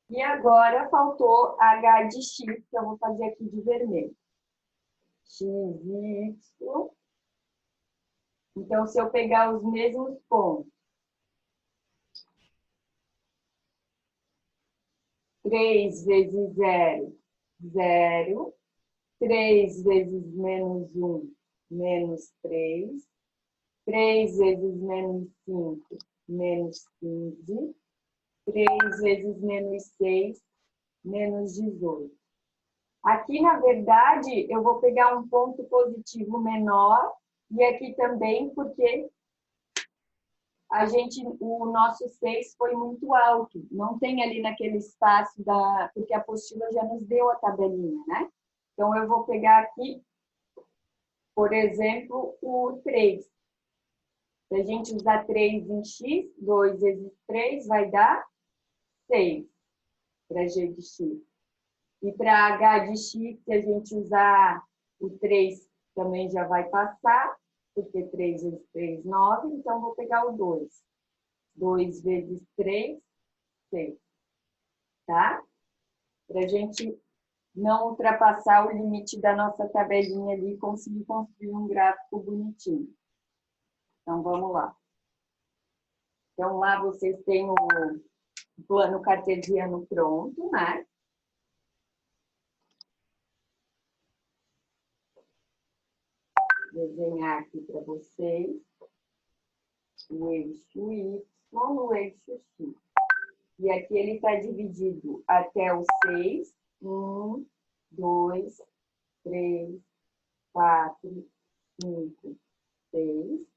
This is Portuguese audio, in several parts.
E agora faltou h de x, que eu vou fazer aqui de vermelho. X, y. Então, se eu pegar os mesmos pontos, 3 vezes 0, 0. 3 vezes menos 1, menos 3. 3 vezes menos 5, menos 15. 3 vezes menos 6, menos 18. Aqui, na verdade, eu vou pegar um ponto positivo menor e aqui também, porque o nosso 6 foi muito alto. Não tem ali naquele espaço porque a apostila já nos deu a tabelinha, né? Então, eu vou pegar aqui, por exemplo, o 3. Se a gente usar 3 em x, 2 vezes 3 vai dar 6 para g de x. E para h de x, se a gente usar o 3, também já vai passar, porque 3 vezes 3, 9. Então, vou pegar o 2. 2 vezes 3, 6. Tá? Para a gente não ultrapassar o limite da nossa tabelinha ali e conseguir construir um gráfico bonitinho. Então, vamos lá. Então, lá vocês têm o plano cartesiano pronto, né? Desenhar aqui para vocês o eixo Y no eixo X. E aqui ele está dividido até o 6. 1, 2, 3, 4, 5, 6.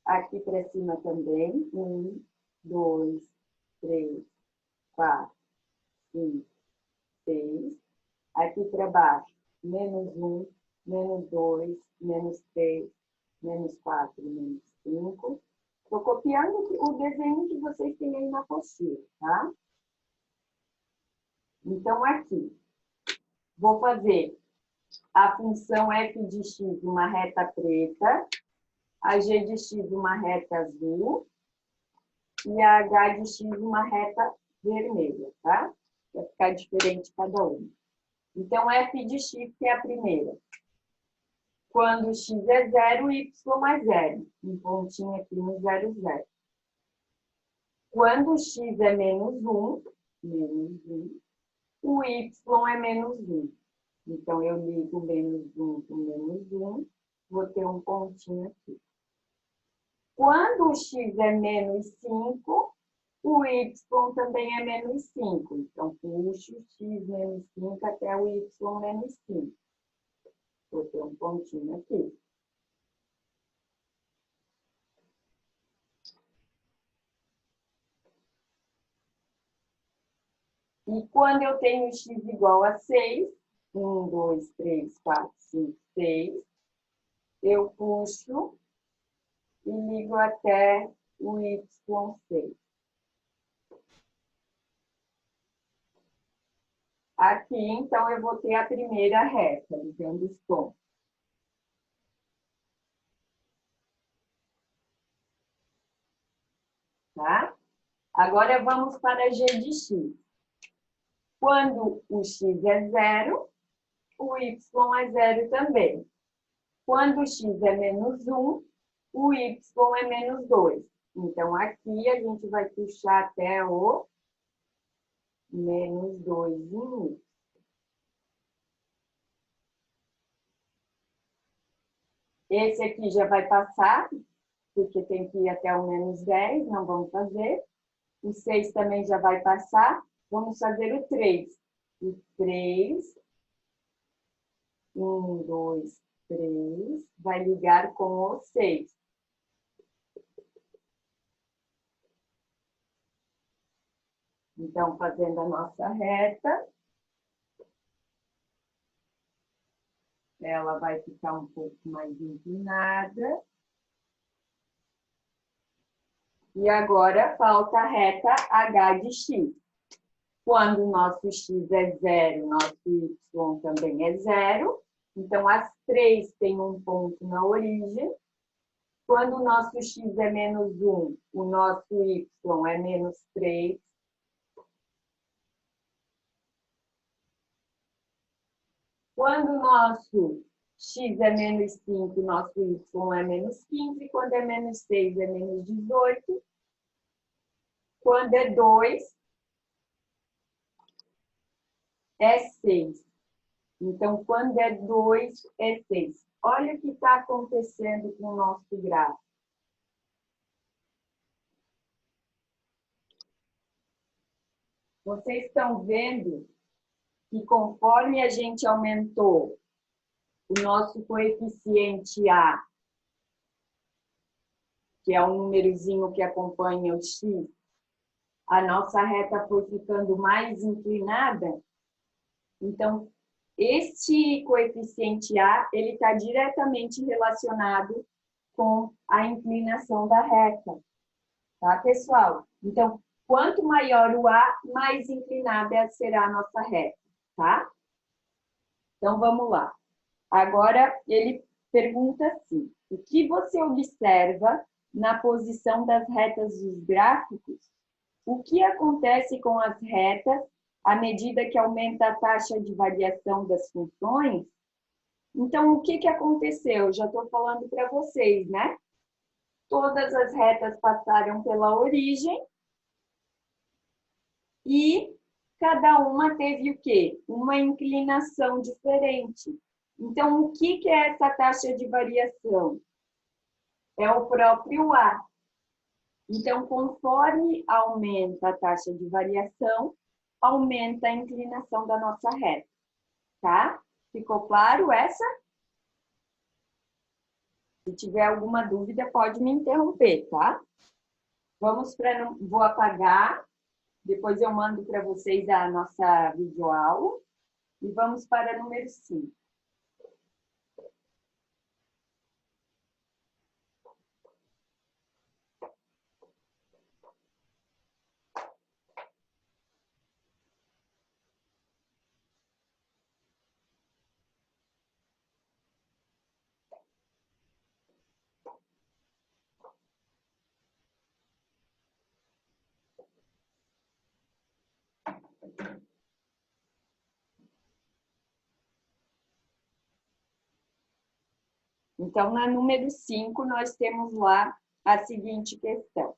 Aqui para cima também. 1, 2, 3, 4, 5, 6. Aqui para baixo, menos 1, menos 2, menos 3, menos 4, menos 5. Estou copiando o desenho que vocês têm aí na apostila, tá? Então, aqui, vou fazer a função f de x uma reta preta, a g de x uma reta azul e a h de x uma reta vermelha, tá? Vai ficar diferente cada uma. Então, f de x que é a primeira. Quando x é 0, y é 0. Um pontinho aqui no 0, 0. Quando x é menos 1, o y é menos 1. Então, eu ligo menos 1 com menos 1, vou ter um pontinho aqui. Quando o x é menos 5, o y também é menos 5. Então, puxo o x menos 5 até o y menos 5. Vou ter um pontinho aqui. E quando eu tenho x igual a 6, 1, 2, 3, 4, 5, 6, eu puxo e ligo até o y6. Aqui, então, eu vou ter a primeira reta, ligando os pontos. Tá? Agora, vamos para g de x. Quando o x é 0, o y é 0 também. Quando o x é menos 1, o y é menos 2. Então, aqui a gente vai puxar até o menos 2 em y. Esse aqui já vai passar, porque tem que ir até o menos 10, não vamos fazer. O 6 também já vai passar. Vamos fazer o 3. O 3, 1, 2, 3, vai ligar com o 6. Então, fazendo a nossa reta, ela vai ficar um pouco mais inclinada. E agora falta a reta h de x. Quando o nosso x é 0, nosso y também é 0. Então, as três têm um ponto na origem. Quando o nosso x é menos 1, o nosso y é menos 3. Quando o nosso x é menos 5, o nosso y é menos 15. Quando é menos 6, é menos 18. Quando é 2, é 6. Então, quando é 2, é 6. Olha o que está acontecendo com o nosso gráfico. Vocês estão vendo que conforme a gente aumentou o nosso coeficiente A, que é um númerozinho que acompanha o x, a nossa reta foi ficando mais inclinada. Então, este coeficiente A, ele está diretamente relacionado com a inclinação da reta. Tá, pessoal? Então, quanto maior o A, mais inclinada será a nossa reta, tá? Então, vamos lá. Agora, ele pergunta assim: o que você observa na posição das retas dos gráficos? O que acontece com as retas à medida que aumenta a taxa de variação das funções? Então, o que aconteceu? Já estou falando para vocês, né? Todas as retas passaram pela origem e cada uma teve o quê? Uma inclinação diferente. Então, o que é essa taxa de variação? É o próprio A. Então, conforme aumenta a taxa de variação, aumenta a inclinação da nossa reta, tá? Ficou claro essa? Se tiver alguma dúvida, pode me interromper, tá? Vamos para... Vou apagar, depois eu mando para vocês a nossa videoaula. E vamos para número 5. Então, na número 5, nós temos lá a seguinte questão.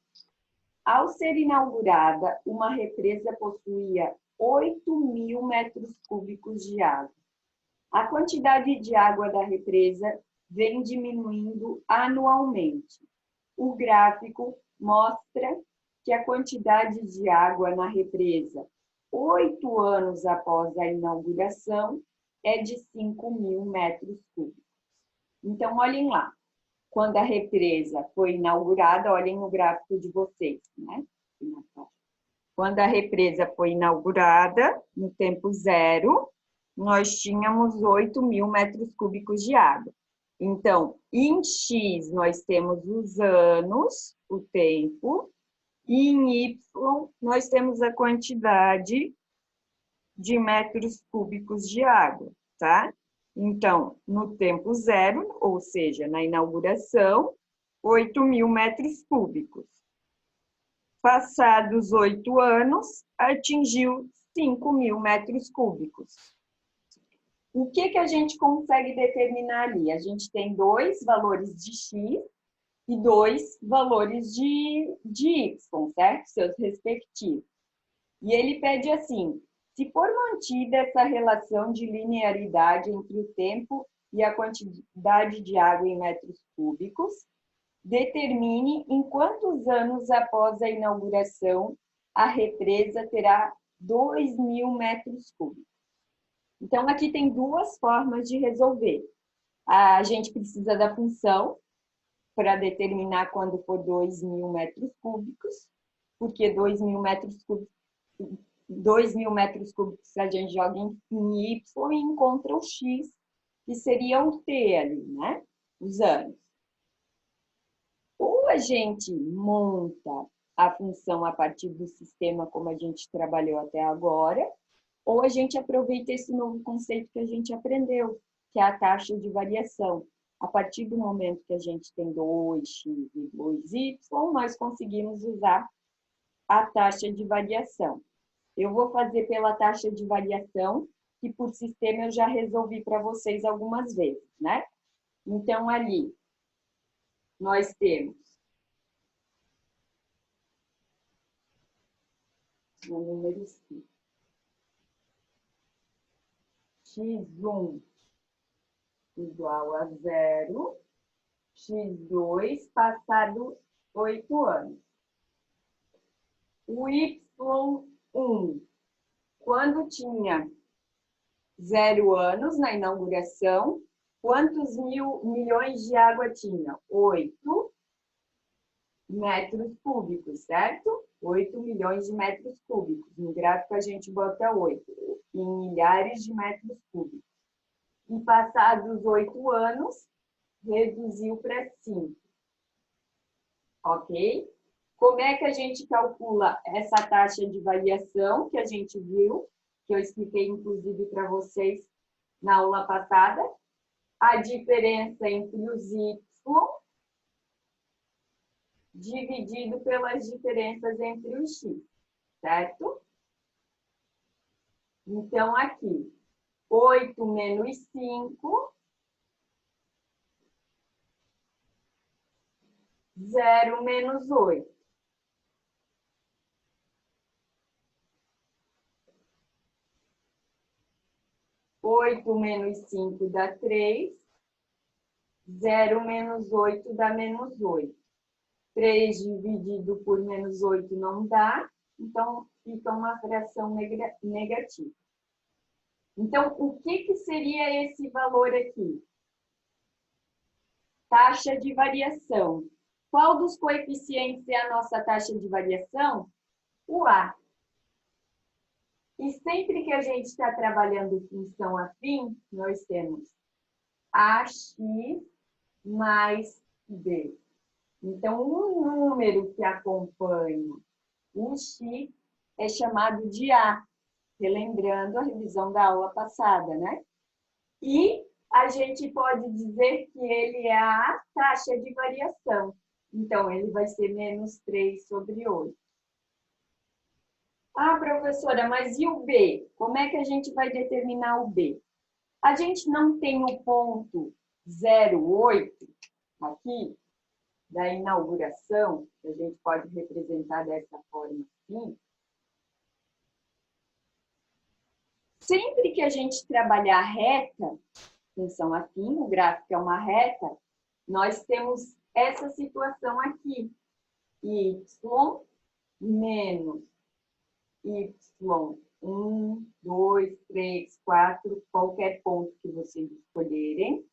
Ao ser inaugurada, uma represa possuía 8.000 metros cúbicos de água. A quantidade de água da represa vem diminuindo anualmente. O gráfico mostra que a quantidade de água na represa, 8 anos após a inauguração, é de 5.000 metros cúbicos. Então, olhem lá. Quando a represa foi inaugurada, olhem no gráfico de vocês, né? Quando a represa foi inaugurada, no tempo zero, nós tínhamos 8.000 metros cúbicos de água. Então, em X, nós temos os anos, o tempo, e em Y, nós temos a quantidade de metros cúbicos de água, tá? Então, no tempo zero, ou seja, na inauguração, 8.000 metros cúbicos. Passados 8 anos, atingiu 5.000 metros cúbicos. O que a gente consegue determinar ali? A gente tem 2 valores de X e 2 valores de Y, certo? Seus respectivos. E ele pede assim: se for mantida essa relação de linearidade entre o tempo e a quantidade de água em metros cúbicos, determine em quantos anos após a inauguração a represa terá 2.000 metros cúbicos. Então, aqui tem 2 formas de resolver. A gente precisa da função para determinar quando for 2.000 metros cúbicos, porque 2.000 metros cúbicos 2.000 metros cúbicos a gente joga em Y e encontra o X, que seria o T ali, né? Os anos. Ou a gente monta a função a partir do sistema como a gente trabalhou até agora, ou a gente aproveita esse novo conceito que a gente aprendeu, que é a taxa de variação. A partir do momento que a gente tem 2x e 2y, nós conseguimos usar a taxa de variação. Eu vou fazer pela taxa de variação, que por sistema eu já resolvi para vocês algumas vezes, né? Então, ali, nós temos o número 5. X1 igual a 0, x2 passado 8 anos. O y1, quando tinha 0 anos na inauguração, quantos milhões de água tinha? 8 metros cúbicos, certo? 8 milhões de metros cúbicos. No gráfico a gente bota 8, em milhares de metros cúbicos. E passados 8 anos, reduziu para 5. Ok? Como é que a gente calcula essa taxa de variação que a gente viu, que eu expliquei inclusive para vocês na aula passada? A diferença entre os y dividido pelas diferenças entre os x, certo? Então, aqui, 8 menos 5, 0 menos 8. 8 menos 5 dá 3. 0 menos 8 dá menos 8. 3 dividido por menos 8 não dá, então fica uma fração negativa. Então, o que seria esse valor aqui? Taxa de variação. Qual dos coeficientes é a nossa taxa de variação? O A. E sempre que a gente está trabalhando função afim, nós temos AX mais B. Então, o número que acompanha o X é chamado de A, relembrando a revisão da aula passada, né? E a gente pode dizer que ele é a taxa de variação. Então, ele vai ser menos 3 sobre 8. Ah, professora, mas e o B? Como é que a gente vai determinar o B? A gente não tem o ponto 0,8 aqui, da inauguração, que a gente pode representar dessa forma assim. Sempre que a gente trabalhar reta, função afim, o gráfico é uma reta, nós temos essa situação aqui. Y menos y1, 2, 3, 4, qualquer ponto que vocês escolherem,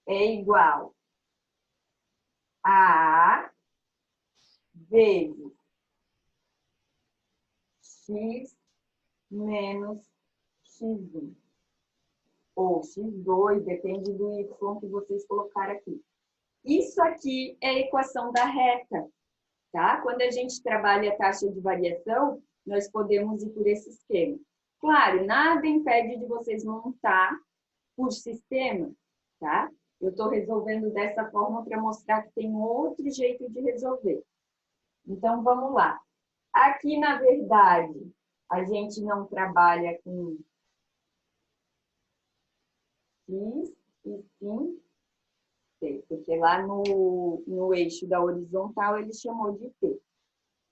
é igual a vezes x menos x1. Ou x2, depende do y que vocês colocarem aqui. Isso aqui é a equação da reta, tá? Quando a gente trabalha a taxa de variação, nós podemos ir por esse esquema. Claro, nada impede de vocês montar por sistema, tá? Eu estou resolvendo dessa forma para mostrar que tem outro jeito de resolver. Então, vamos lá. Aqui, na verdade, a gente não trabalha com x e sim t, porque lá no eixo da horizontal ele chamou de t.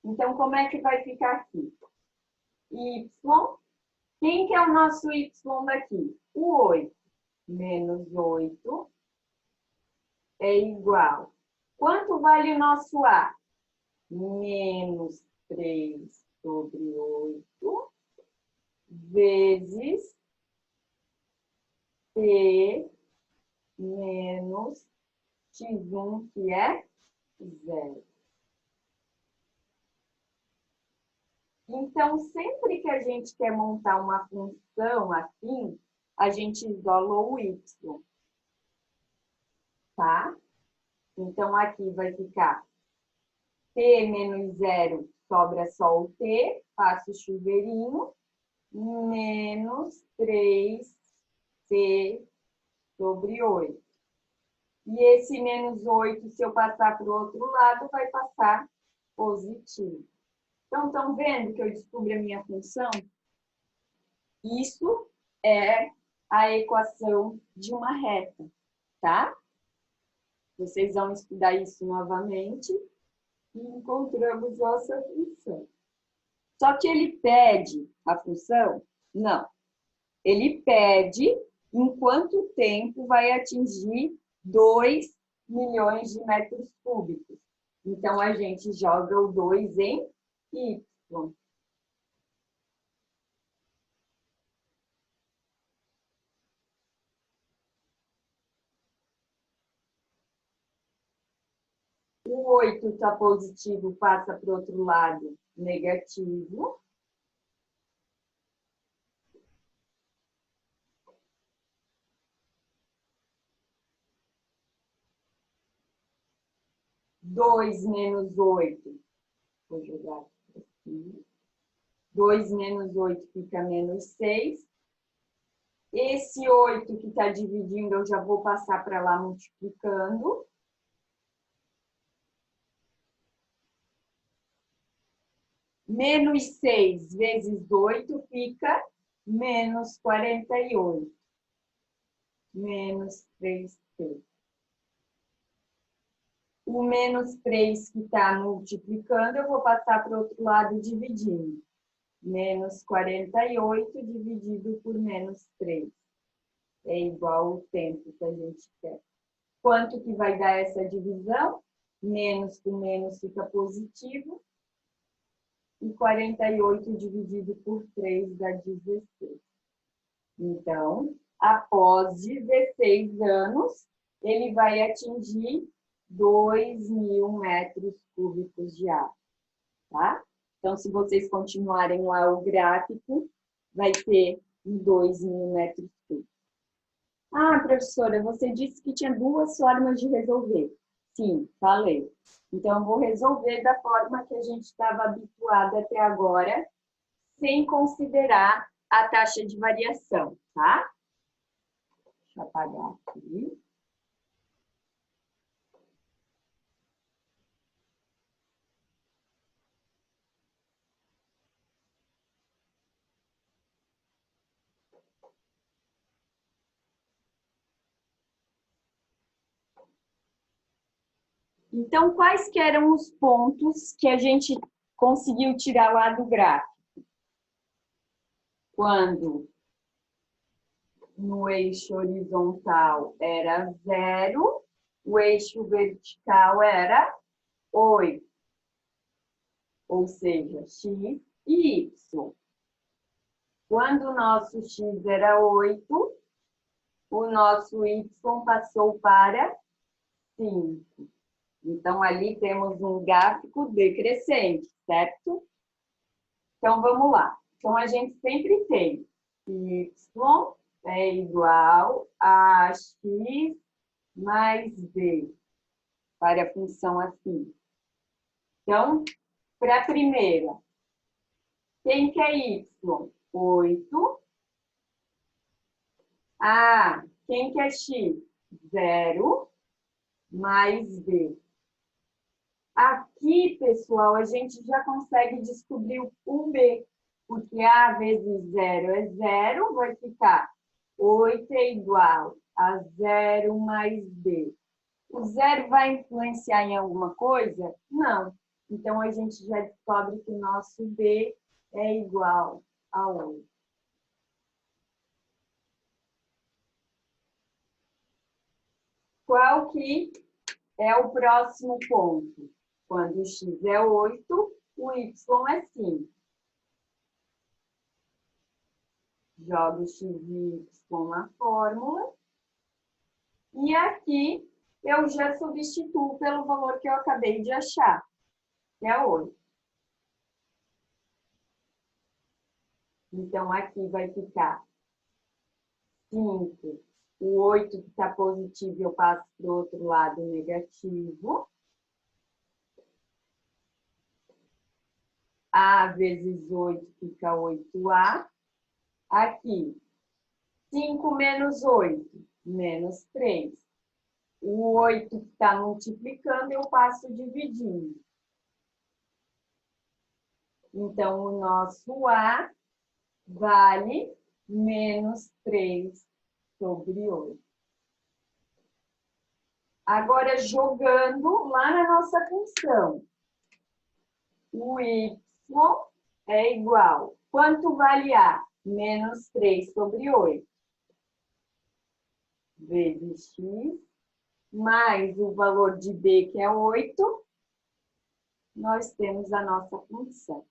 Então, como é que vai ficar aqui? Y, quem que é o nosso y daqui? O 8 menos 8 é igual. Quanto vale o nosso A? Menos 3 sobre 8 vezes T menos x1, que é 0. Então, sempre que a gente quer montar uma função assim, a gente isola o y, tá? Então, aqui vai ficar t menos 0, sobra só o t, faço o chuveirinho, menos 3t sobre 8. E esse menos 8, se eu passar para o outro lado, vai passar positivo. Então, estão vendo que eu descubro a minha função? Isso é a equação de uma reta, tá? Vocês vão estudar isso novamente e encontramos nossa função. Só que ele pede a função? Não. Ele pede em quanto tempo vai atingir 2 milhões de metros cúbicos. Então, a gente joga o 2 em y. O 8 está positivo, passa para o outro lado negativo. Dois menos 8, vou jogar aqui. 2 menos 8 fica menos 6. Esse 8 que está dividindo, eu já vou passar para lá multiplicando. Menos 6 vezes 8 fica menos 48. Menos 3t. O menos 3 que está multiplicando, eu vou passar para o outro lado dividindo. Menos 48 dividido por menos 3. É igual ao tempo que a gente quer. Quanto que vai dar essa divisão? Menos com menos fica positivo. E 48 dividido por 3 dá 16. Então, após 16 anos, ele vai atingir 2.000 metros cúbicos de água, tá? Então, se vocês continuarem lá o gráfico, vai ter 2.000 metros cúbicos. Ah, professora, você disse que tinha 2 formas de resolver. Sim, falei. Então, eu vou resolver da forma que a gente estava habituado até agora, sem considerar a taxa de variação, tá? Deixa eu apagar aqui. Então, quais que eram os pontos que a gente conseguiu tirar lá do gráfico? Quando no eixo horizontal era 0, o eixo vertical era 8. Ou seja, x e y. Quando o nosso x era 8, o nosso y passou para 5. Então, ali temos um gráfico decrescente, certo? Então, vamos lá. Então, a gente sempre tem y é igual a x mais b, para a função assim. Então, para a primeira, quem que é y? 8. A, quem que é x? 0 mais b. Aqui, pessoal, a gente já consegue descobrir o b, porque a vezes 0 é 0, vai ficar 8 é igual a 0 mais b. O 0 vai influenciar em alguma coisa? Não. Então, a gente já descobre que o nosso b é igual a 8. Qual que é o próximo ponto? Quando o x é 8, o y é 5. Jogo x e y na fórmula. E aqui eu já substituo pelo valor que eu acabei de achar, que é 8. Então, aqui vai ficar 5. O 8 que está positivo, eu passo para o outro lado negativo. A vezes 8 fica 8A. Aqui, 5 menos 8, menos 3. O 8 que está multiplicando, eu passo dividindo. Então, o nosso A vale menos 3 sobre 8. Agora, jogando lá na nossa função. O y é igual. Quanto vale A? Menos 3 sobre 8. Vezes x, mais o valor de B, que é 8, nós temos a nossa função.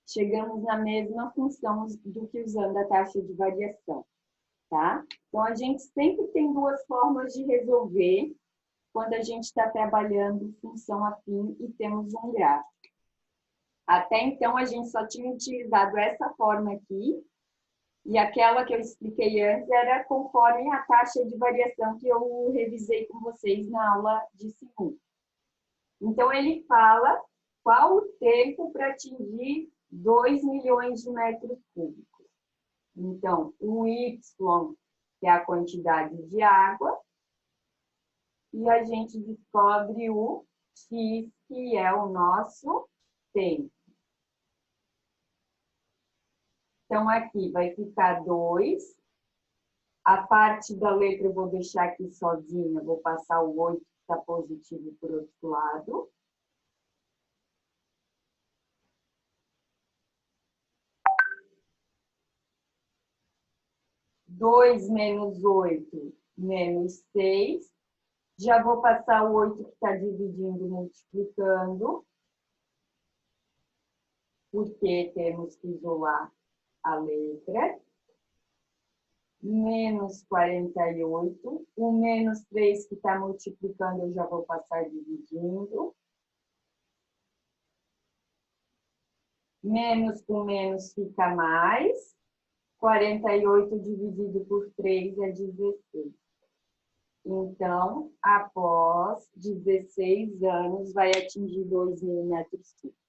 Chegamos na mesma função do que usando a taxa de variação, tá? Então, a gente sempre tem duas formas de resolver quando a gente está trabalhando função afim e temos um gráfico. Até então, a gente só tinha utilizado essa forma aqui, e aquela que eu expliquei antes era conforme a taxa de variação que eu revisei com vocês na aula de segundo. Então, ele fala qual o tempo para atingir 2 milhões de metros cúbicos. Então, o y, que é a quantidade de água, e a gente descobre o x, que é o nosso tempo. Então, aqui vai ficar 2. A parte da letra eu vou deixar aqui sozinha, vou passar o 8, que está positivo, por outro lado. Dois menos 8, menos 6. Já vou passar o 8 que está dividindo, multiplicando. Porque temos que isolar a letra. Menos 48. O menos 3 que está multiplicando, eu já vou passar dividindo. Menos com menos fica mais. 48 dividido por 3 é 16. Então, após 16 anos, vai atingir 2.000 metros cúbicos.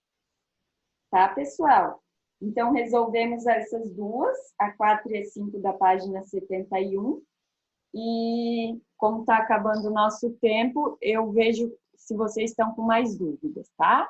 Tá, pessoal? Então, resolvemos essas duas, a 4 e a 5 da página 71. E, como está acabando o nosso tempo, eu vejo se vocês estão com mais dúvidas, tá?